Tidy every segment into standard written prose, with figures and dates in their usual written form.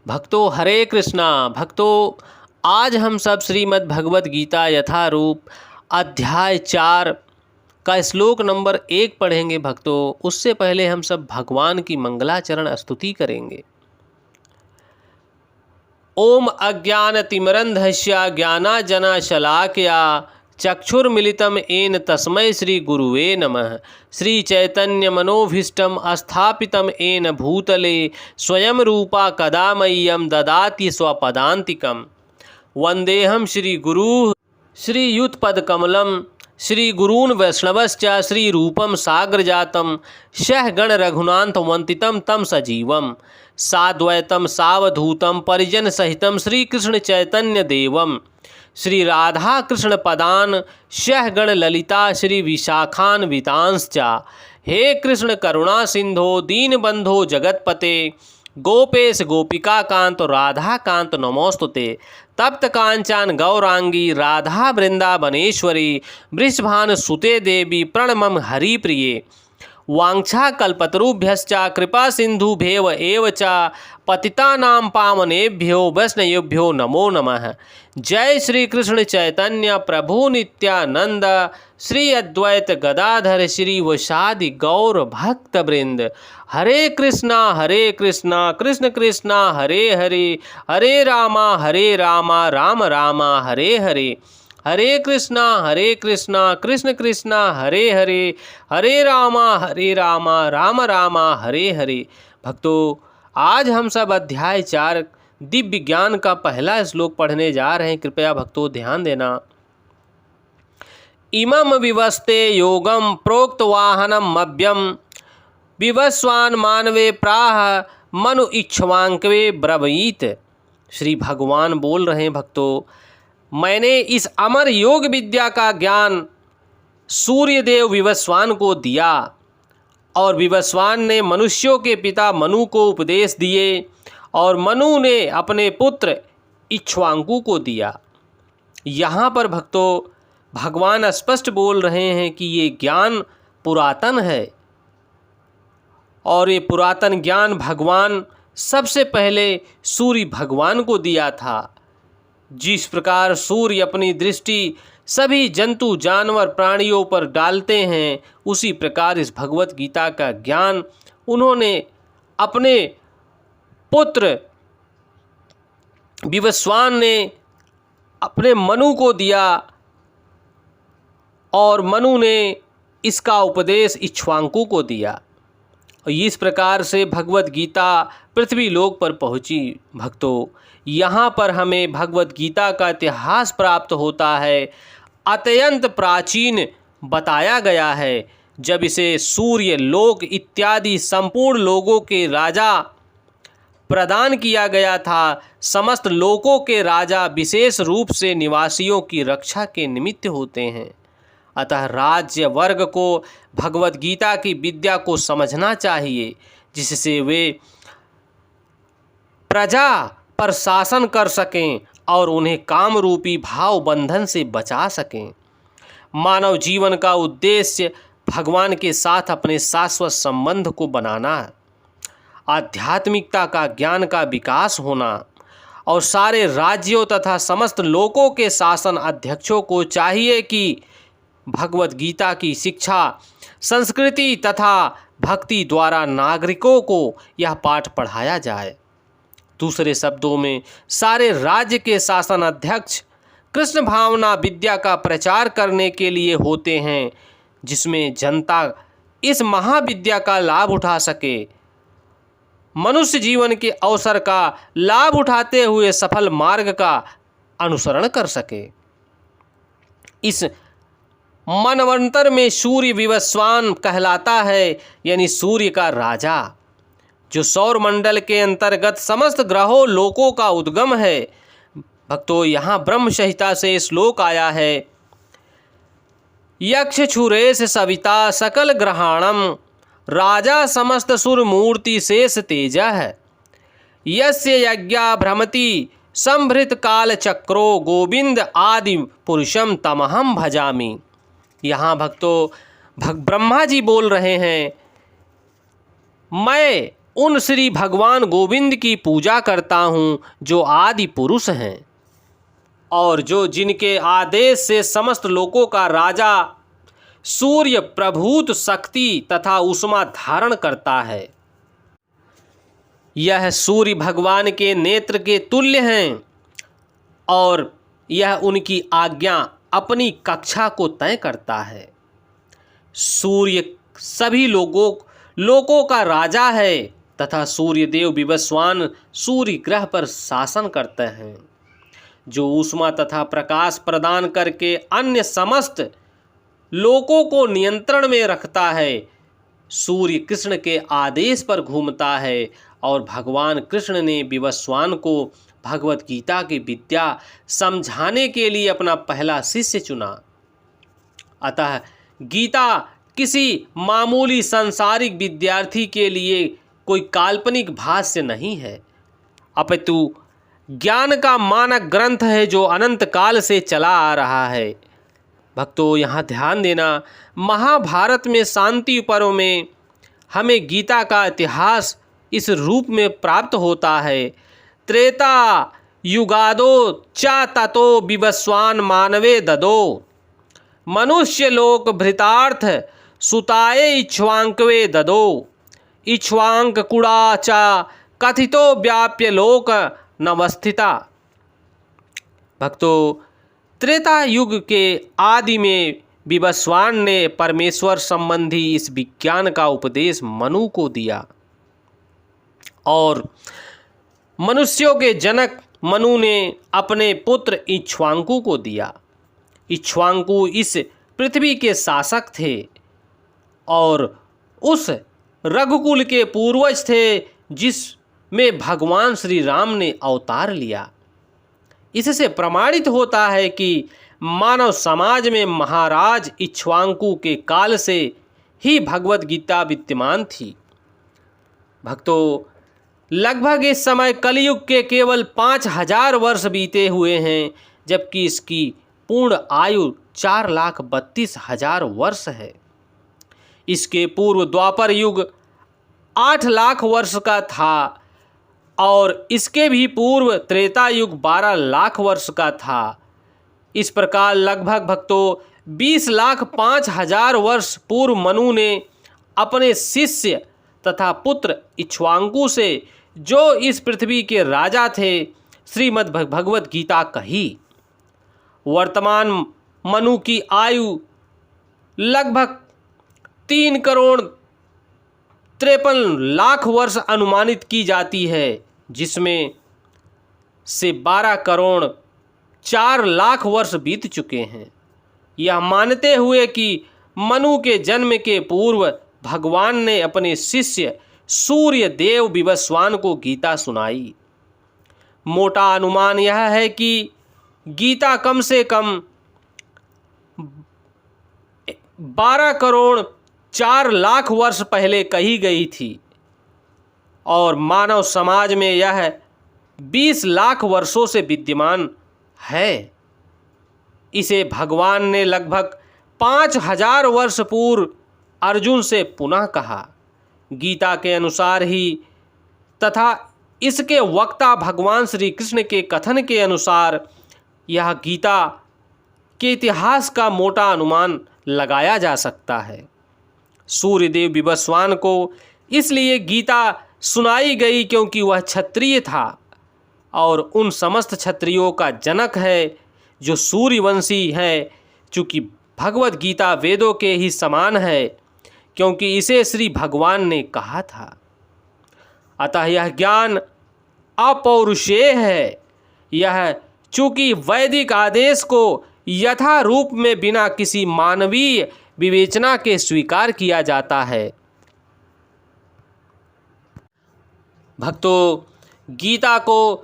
भक्तों हरे कृष्णा। भक्तों आज हम सब श्रीमद् भगवत गीता यथारूप अध्याय 4 का श्लोक नंबर 1 पढ़ेंगे। भक्तों उससे पहले हम सब भगवान की मंगलाचरण स्तुति करेंगे। ओम अज्ञानतिमिरन्धस्य ज्ञानांजनशलाकया चक्षुर्मिलितं येन तस्मै श्री गुरुवे नमः। श्री चैतन्य मनोभीष्टं स्थापितं येन भूतले स्वयं रूपा कदा मह्यं ददाति स्वपदान्तिकं। वन्देऽहं श्री गुरु श्रीयुतपदकमलं श्री गुरून् वैष्णवश्च श्री रूपं साग्रजातं सहगण रघुनाथ वन्दितं तं सजीवं साद्वैतं सावधूतं परिजन सहितं श्रीकृष्ण चैतन्य देवं श्री राधा कृष्ण पदान सहगण ललिता श्री विशाखान्वितांश्च। हे कृष्ण करुणा सिंधो दीनबंधो जगतपते गोपेश गोपिका कांत राधा कांत नमोस्तुते। तप्त कांचन गौरांगी राधा वृंदावनेश्वरी वृषभान सुते देवी प्रणमं हरिप्रिये। वांछा कल्पतरुभ्यश्च कृपा सिंधुभ्येव एव च पतितानां पावनेभ्यो वैष्णवेभ्यो नमो नमः। जय श्री कृष्ण चैतन्य प्रभु नित्यानंद श्री अद्वैत गदाधर श्री वसादि गौर भक्त वृंद। हरे कृष्णा कृष्ण कृष्णा हरे हरे हरे रामा राम रामा हरे हरे। हरे कृष्णा कृष्ण कृष्णा हरे हरे हरे रामा राम रामा हरे हरे। भक्तों आज हम सब अध्याय 4 दिव्य ज्ञान का पहला श्लोक पढ़ने जा रहे हैं। कृपया भक्तों ध्यान देना। इमं विवस्ते योगम प्रोक्त वाहनम मभ्यम विवस्वान मानवे प्राह मनु इच्छवांकवे ब्रवीत। श्री भगवान बोल रहे हैं भक्तों मैंने इस अमर योग विद्या का ज्ञान सूर्यदेव विवस्वान को दिया और विवस्वान ने मनुष्यों के पिता मनु को उपदेश दिए और मनु ने अपने पुत्र इक्ष्वाकु को दिया। यहाँ पर भक्तों भगवान स्पष्ट बोल रहे हैं कि ये ज्ञान पुरातन है और ये पुरातन ज्ञान भगवान सबसे पहले सूर्य भगवान को दिया था। जिस प्रकार सूर्य अपनी दृष्टि सभी जंतु जानवर प्राणियों पर डालते हैं उसी प्रकार इस भगवत गीता का ज्ञान उन्होंने अपने पुत्र विवस्वान ने अपने मनु को दिया और मनु ने इसका उपदेश इक्ष्वाकु को दिया। इस प्रकार से भगवत गीता पृथ्वी लोक पर पहुंची। भक्तों यहाँ पर हमें भगवत गीता का इतिहास प्राप्त होता है। अत्यंत प्राचीन बताया गया है जब इसे सूर्य लोक इत्यादि संपूर्ण लोगों के राजा प्रदान किया गया था। समस्त लोकों के राजा विशेष रूप से निवासियों की रक्षा के निमित्त होते हैं। अतः राज्य वर्ग को भगवत गीता की विद्या को समझना चाहिए जिससे वे प्रजा पर शासन कर सकें और उन्हें काम रूपी भाव बंधन से बचा सकें। मानव जीवन का उद्देश्य भगवान के साथ अपने शाश्वत संबंध को बनाना, आध्यात्मिकता का ज्ञान का विकास होना और सारे राज्यों तथा समस्त लोकों के शासन अध्यक्षों को चाहिए कि भगवत गीता की शिक्षा संस्कृति तथा भक्ति द्वारा नागरिकों को यह पाठ पढ़ाया जाए। दूसरे शब्दों में सारे राज्य के शासन अध्यक्ष कृष्ण भावना विद्या का प्रचार करने के लिए होते हैं जिसमें जनता इस महाविद्या का लाभ उठा सके, मनुष्य जीवन के अवसर का लाभ उठाते हुए सफल मार्ग का अनुसरण कर सके। इस मनवंतर में सूर्य विवस्वान कहलाता है यानी सूर्य का राजा जो सौर मंडल के अंतर्गत समस्त ग्रहों लोकों का उद्गम है। भक्तों यहाँ ब्रह्म संहिता से श्लोक आया है यक्ष छुरेश सविता सकल ग्रहाणम राजा समस्त सुर मूर्ति शेष तेजः यस्य यज्ञा भ्रमति संभृत काल चक्रो गोविंद आदि पुरुषम तमहम भजामि। यहाँ भक्तों ब्रह्मा जी बोल रहे हैं मैं उन श्री भगवान गोविंद की पूजा करता हूँ जो आदि पुरुष हैं और जो जिनके आदेश से समस्त लोकों का राजा सूर्य प्रभूत शक्ति तथा उष्मा धारण करता है। यह सूर्य भगवान के नेत्र के तुल्य हैं और यह उनकी आज्ञा अपनी कक्षा को तय करता है। सूर्य सभी लोकों का राजा है तथा सूर्य देव विवस्वान सूर्य ग्रह पर शासन करते हैं, जो ऊष्मा तथा प्रकाश प्रदान करके अन्य समस्त लोकों को नियंत्रण में रखता है। सूर्य कृष्ण के आदेश पर घूमता है और भगवान कृष्ण ने विवस्वान को भगवत गीता की विद्या समझाने के लिए अपना पहला शिष्य चुना। अतः गीता किसी मामूली सांसारिक विद्यार्थी के लिए कोई काल्पनिक भाष्य नहीं है, अपितु ज्ञान का मानक ग्रंथ है जो अनंत काल से चला आ रहा है। भक्तों, यहाँ ध्यान देना, महाभारत में शांति पर्व में हमें गीता का इतिहास इस रूप में प्राप्त होता है। त्रेता युगादो च ततो विवस्वान मानवे ददो मनुष्य लोक भृतार्थ सुताये इक्ष्वांकवे ददो इक्ष्वांक कुड़ा च कथितो व्याप्य लोक नवस्थिता। भक्तों, त्रेता युग के आदि में विवस्वान ने परमेश्वर संबंधी इस विज्ञान का उपदेश मनु को दिया और मनुष्यों के जनक मनु ने अपने पुत्र इक्ष्वाकु को दिया। इक्ष्वाकु इस पृथ्वी के शासक थे और उस रघुकुल के पूर्वज थे जिसमें भगवान श्री राम ने अवतार लिया। इससे प्रमाणित होता है कि मानव समाज में महाराज इक्ष्वाकु के काल से ही भगवत गीता विद्यमान थी। भक्तों, लगभग इस समय कलयुग के केवल 5000 वर्ष बीते हुए हैं, जबकि इसकी पूर्ण आयु 4,32,000 वर्ष है। इसके पूर्व द्वापर युग 8 लाख वर्ष का था और इसके भी पूर्व त्रेता युग 12 लाख वर्ष का था। इस प्रकार लगभग भक्तों 20,05,000 वर्ष पूर्व मनु ने अपने शिष्य तथा पुत्र इक्ष्वाकु से, जो इस पृथ्वी के राजा थे, श्रीमद् भगवत गीता कही। वर्तमान मनु की आयु लगभग 3,53,00,000 वर्ष अनुमानित की जाती है, जिसमें से 12,04,00,000 वर्ष बीत चुके हैं। यह मानते हुए कि मनु के जन्म के पूर्व भगवान ने अपने शिष्य सूर्य देव विवस्वान को गीता सुनाई। मोटा अनुमान यह है कि गीता कम से कम 12,04,00,000 वर्ष पहले कही गई थी और मानव समाज में यह 20 लाख वर्षों से विद्यमान है। इसे भगवान ने लगभग 5,000 वर्ष पूर्व अर्जुन से पुनः कहा। गीता के अनुसार ही तथा इसके वक्ता भगवान श्री कृष्ण के कथन के अनुसार यह गीता के इतिहास का मोटा अनुमान लगाया जा सकता है। सूर्यदेव विवस्वान को इसलिए गीता सुनाई गई क्योंकि वह क्षत्रिय था और उन समस्त क्षत्रियों का जनक है जो सूर्यवंशी है। चूँकि भगवत गीता वेदों के ही समान है क्योंकि इसे श्री भगवान ने कहा था। अतः यह ज्ञान अपौरुषेय है। यह चूँकि वैदिक आदेश को यथा रूप में बिना किसी मानवीय विवेचना के स्वीकार किया जाता है। भक्तों, गीता को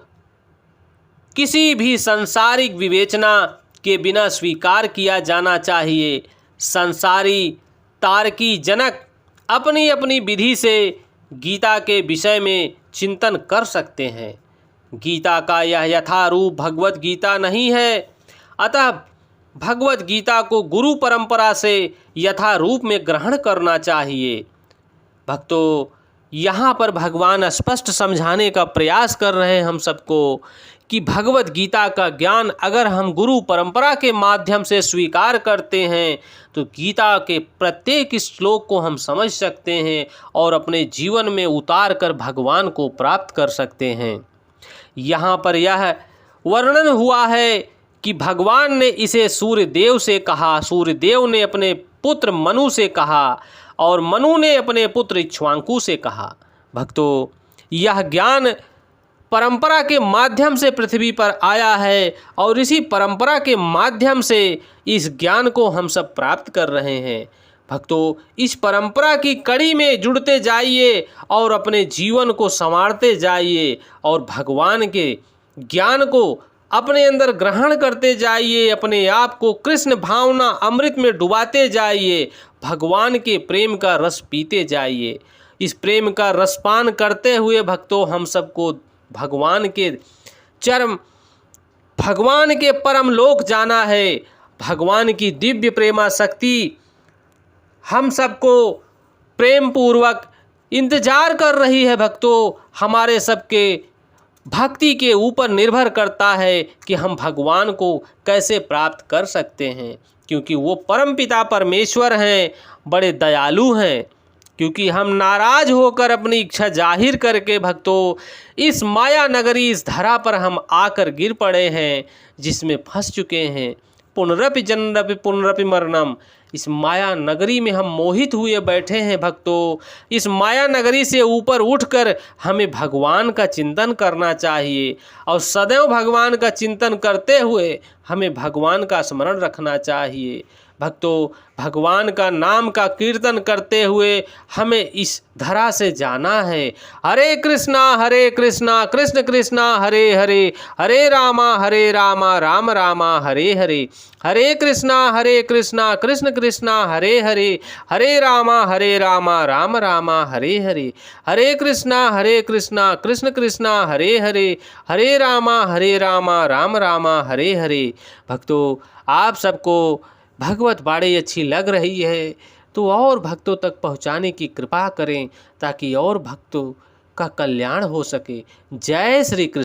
किसी भी सांसारिक विवेचना के बिना स्वीकार किया जाना चाहिए। संसारी तार्की जनक अपनी अपनी विधि से गीता के विषय में चिंतन कर सकते हैं। गीता का यह यथारूप भगवत गीता नहीं है, अतः भगवत गीता को गुरु परंपरा से यथारूप में ग्रहण करना चाहिए। भक्तों, यहाँ पर भगवान स्पष्ट समझाने का प्रयास कर रहे हैं हम सबको कि भगवत गीता का ज्ञान अगर हम गुरु परंपरा के माध्यम से स्वीकार करते हैं तो गीता के प्रत्येक श्लोक को हम समझ सकते हैं और अपने जीवन में उतार कर भगवान को प्राप्त कर सकते हैं। यहाँ पर यह वर्णन हुआ है कि भगवान ने इसे सूर्यदेव से कहा, सूर्यदेव ने अपने पुत्र मनु से कहा और मनु ने अपने पुत्र इक्ष्वाकु से कहा। भक्तों, यह ज्ञान परंपरा के माध्यम से पृथ्वी पर आया है और इसी परंपरा के माध्यम से इस ज्ञान को हम सब प्राप्त कर रहे हैं। भक्तों, इस परंपरा की कड़ी में जुड़ते जाइए और अपने जीवन को संवारते जाइए और भगवान के ज्ञान को अपने अंदर ग्रहण करते जाइए, अपने आप को कृष्ण भावना अमृत में डुबाते जाइए, भगवान के प्रेम का रस पीते जाइए। इस प्रेम का रसपान करते हुए भक्तों हम सबको भगवान के परम लोक जाना है। भगवान की दिव्य प्रेमा शक्ति हम सबको प्रेम पूर्वक इंतजार कर रही है। भक्तों, हमारे सबके भक्ति के ऊपर निर्भर करता है कि हम भगवान को कैसे प्राप्त कर सकते हैं, क्योंकि वो परमपिता परमेश्वर हैं, बड़े दयालु हैं। क्योंकि हम नाराज होकर अपनी इच्छा जाहिर करके भक्तों इस माया नगरी, इस धरा पर हम आकर गिर पड़े हैं, जिसमें फंस चुके हैं। पुनरपि जन्मरपि पुनरपि मरणम, इस माया नगरी में हम मोहित हुए बैठे हैं। भक्तों, इस माया नगरी से ऊपर उठकर हमें भगवान का चिंतन करना चाहिए और सदैव भगवान का चिंतन करते हुए हमें भगवान का स्मरण रखना चाहिए। भक्तों, भगवान का नाम का कीर्तन करते हुए हमें इस धरा से जाना है। हरे कृष्णा कृष्ण कृष्णा हरे हरे, हरे रामा राम रामा हरे हरे, हरे कृष्णा कृष्ण कृष्णा हरे हरे, हरे रामा राम रामा हरे हरे, हरे कृष्णा कृष्ण कृष्णा हरे हरे, हरे रामा राम रामा हरे हरे। भक्तों, आप सबको भगवत बाणी अच्छी लग रही है तो और भक्तों तक पहुंचाने की कृपा करें ताकि और भक्तों का कल्याण हो सके। जय श्री कृष्ण।